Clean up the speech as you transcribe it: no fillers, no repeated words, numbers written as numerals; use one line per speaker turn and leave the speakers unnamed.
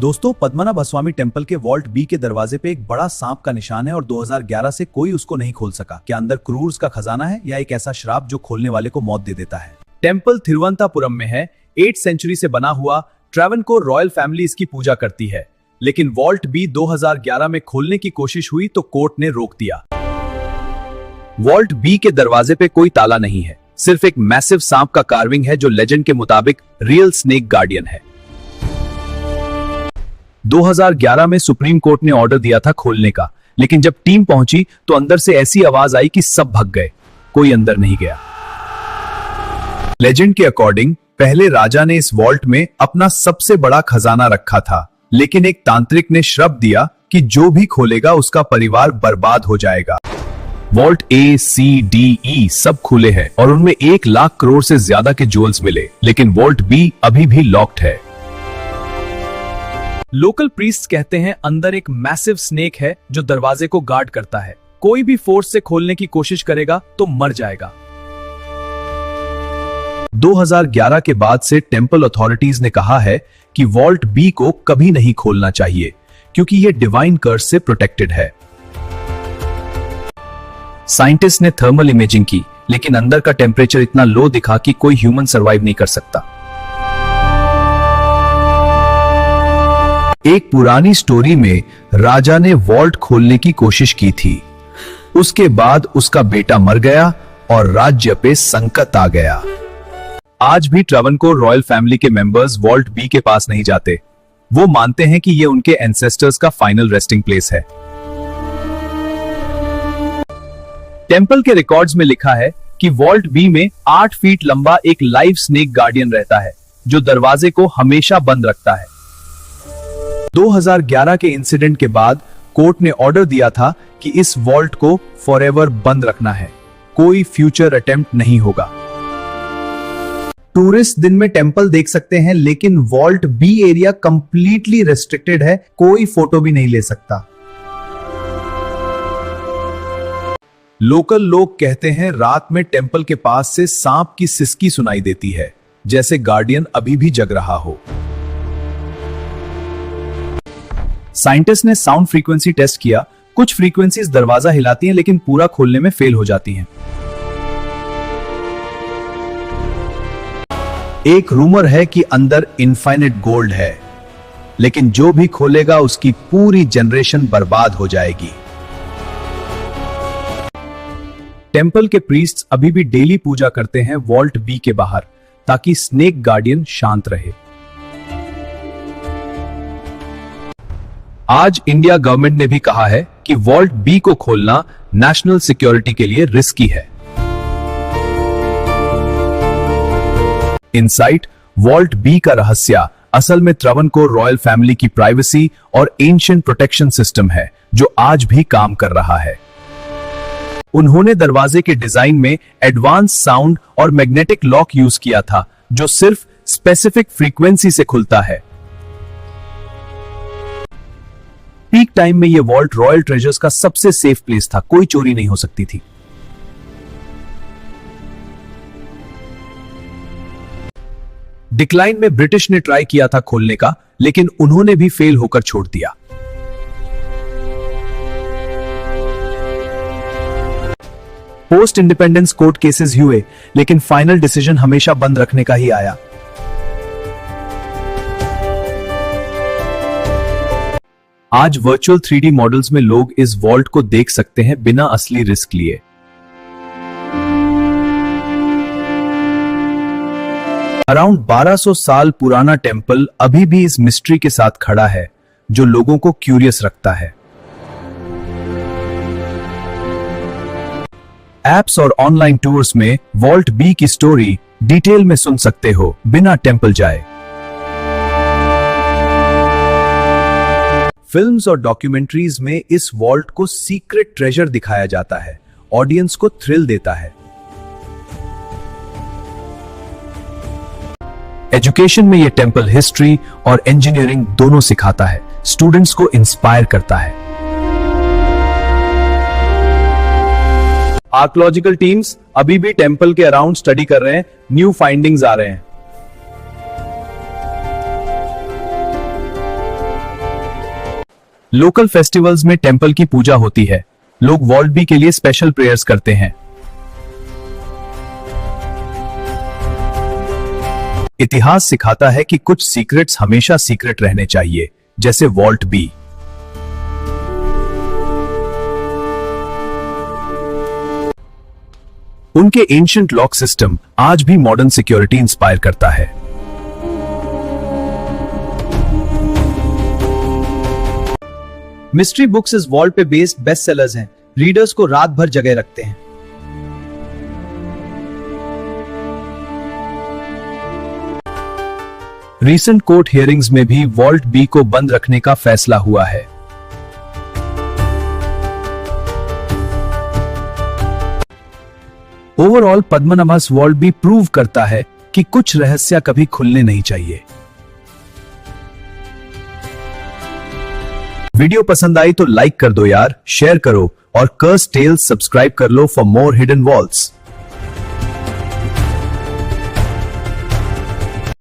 दोस्तों, पद्मनाभ स्वामी टेम्पल के vault B के दरवाजे पे एक बड़ा सांप का निशान है और 2011 से कोई उसको नहीं खोल सका। क्या अंदर क्रूर्स का खजाना है या एक ऐसा श्राप जो खोलने वाले को मौत दे देता है? टेम्पल तिरुवनंतपुरम में है। 8th सेंचुरी से बना हुआ ट्रैवनकोर रॉयल फैमिली इसकी पूजा करती है, लेकिन वॉल्ट बी 2011 में खोलने की कोशिश हुई तो कोर्ट ने रोक दिया। वॉल्ट बी के दरवाजे पे कोई ताला नहीं है, सिर्फ एक मैसिव सांप का कार्विंग है जो लेजेंड के मुताबिक रियल स्नेक गार्डियन है। 2011 में सुप्रीम कोर्ट ने ऑर्डर दिया था खोलने का, लेकिन जब टीम पहुंची तो अंदर से ऐसी आवाज आई कि सब भाग गए, कोई अंदर नहीं गया। लेजेंड के अकॉर्डिंग पहले राजा ने इस वॉल्ट में अपना सबसे बड़ा खजाना रखा था, लेकिन एक तांत्रिक ने श्राप दिया कि जो भी खोलेगा उसका परिवार बर्बाद हो जाएगा। वॉल्ट ए, सी, डी, ई सब खुले हैं और उनमें 1 लाख करोड़ से ज्यादा के ज्वेल्स मिले, लेकिन वॉल्ट बी अभी भी लॉक्ड है। लोकल प्रीस्ट कहते हैं अंदर एक मैसिव स्नेक है जो दरवाजे को गार्ड करता है। कोई भी फोर्स से खोलने की कोशिश करेगा तो मर जाएगा। 2011 के बाद से टेम्पल अथॉरिटीज ने कहा है कि वॉल्ट बी को कभी नहीं खोलना चाहिए क्योंकि यह डिवाइन कर्स से प्रोटेक्टेड है। साइंटिस्ट ने थर्मल इमेजिंग की, लेकिन अंदर का टेम्परेचर इतना लो दिखा कि कोई ह्यूमन सरवाइव नहीं कर सकता। एक पुरानी स्टोरी में राजा ने वॉल्ट खोलने की कोशिश की थी। उसके बाद उसका बेटा मर गया और राज्य पे संकट आ गया। आज भी ट्रैवनकोर रॉयल फैमिली के मेंबर्स वॉल्ट बी के पास नहीं जाते। वो मानते हैं कि ये उनके एंसेस्टर्स का फाइनल रेस्टिंग प्लेस है। टेम्पल के रिकॉर्ड्स में लिखा है कि वॉल्ट बी में 8 फीट लंबा एक लाइव स्नेक गार्डियन रहता है जो दरवाजे को हमेशा बंद रखता है। 2011 के इंसिडेंट के बाद कोर्ट ने ऑर्डर दिया था कि इस वॉल्ट को फॉरएवर बंद रखना है, कोई फ्यूचर अटेम्प्ट नहीं होगा। टूरिस्ट दिन में टेम्पल देख सकते हैं, लेकिन vault B area completely restricted है, कोई फोटो भी नहीं ले सकता। लोकल लोग कहते हैं रात में टेम्पल के पास से सांप की सिसकी सुनाई देती है, जैसे गार्डियन अभी भी जग रहा हो। साइंटिस्ट ने साउंड फ्रीक्वेंसी टेस्ट किया। कुछ फ्रीक्वेंसीज दरवाजा हिलाती हैं, लेकिन पूरा खोलने में फेल हो जाती हैं। एक रूमर है कि अंदर इनफाइनाइट गोल्ड है, लेकिन जो भी खोलेगा उसकी पूरी जनरेशन बर्बाद हो जाएगी। टेम्पल के प्रीस्ट्स अभी भी डेली पूजा करते हैं वॉल्ट बी के बाहर, ताकि स्नेक गार्डियन शांत रहे। आज इंडिया गवर्नमेंट ने भी कहा है कि वॉल्ट बी को खोलना नेशनल सिक्योरिटी के लिए रिस्की है। इनसाइट, वॉल्ट बी का रहस्य असल में ट्रैवनकोर रॉयल फैमिली की प्राइवेसी और एंशिएंट प्रोटेक्शन सिस्टम है जो आज भी काम कर रहा है। उन्होंने दरवाजे के डिजाइन में एडवांस साउंड और मैग्नेटिक लॉक यूज किया था जो सिर्फ स्पेसिफिक फ्रीक्वेंसी से खुलता है। पीक टाइम में यह वॉल्ट रॉयल ट्रेजर्स का सबसे सेफ प्लेस था, कोई चोरी नहीं हो सकती थी। डिक्लाइन में ब्रिटिश ने ट्राई किया था खोलने का, लेकिन उन्होंने भी फेल होकर छोड़ दिया। पोस्ट इंडिपेंडेंस कोर्ट केसेस हुए, लेकिन फाइनल डिसीजन हमेशा बंद रखने का ही आया। आज वर्चुअल 3D मॉडल्स में लोग इस वॉल्ट को देख सकते हैं बिना असली रिस्क लिए। अराउंड 1200 साल पुराना टेम्पल अभी भी इस मिस्ट्री के साथ खड़ा है जो लोगों को क्यूरियस रखता है। एप्स और ऑनलाइन टूर्स में वॉल्ट बी की स्टोरी डिटेल में सुन सकते हो बिना टेम्पल जाए। फिल्म्स और डॉक्यूमेंट्रीज में इस वॉल्ट को सीक्रेट ट्रेजर दिखाया जाता है, ऑडियंस को थ्रिल देता है। एजुकेशन में यह टेम्पल हिस्ट्री और इंजीनियरिंग दोनों सिखाता है, स्टूडेंट्स को इंस्पायर करता है। आर्कियोलॉजिकल टीम्स अभी भी टेम्पल के अराउंड स्टडी कर रहे हैं, न्यू फाइंडिंग्स आ रहे हैं। लोकल फेस्टिवल्स में टेंपल की पूजा होती है। लोग वॉल्ट बी के लिए स्पेशल प्रेयर्स करते हैं। इतिहास सिखाता है कि कुछ सीक्रेट्स हमेशा सीक्रेट रहने चाहिए, जैसे वॉल्ट बी। उनके एंशिएंट लॉक सिस्टम आज भी मॉडर्न सिक्योरिटी इंस्पायर करता है। मिस्ट्री बुक्स इस वॉल्ट पे बेस्ड बेस्ट सेलर्स हैं, रीडर्स को रात भर जगह रखते हैं। रीसेंट कोर्ट हियरिंग्स में भी वॉल्ट बी को बंद रखने का फैसला हुआ है। ओवरऑल पद्मनाभस वॉल्ट बी प्रूव करता है कि कुछ रहस्य कभी खुलने नहीं चाहिए। वीडियो पसंद आई तो लाइक कर दो यार, शेयर करो और कर्स टेल्स सब्सक्राइब कर लो फॉर मोर हिडन वॉल्ट्स।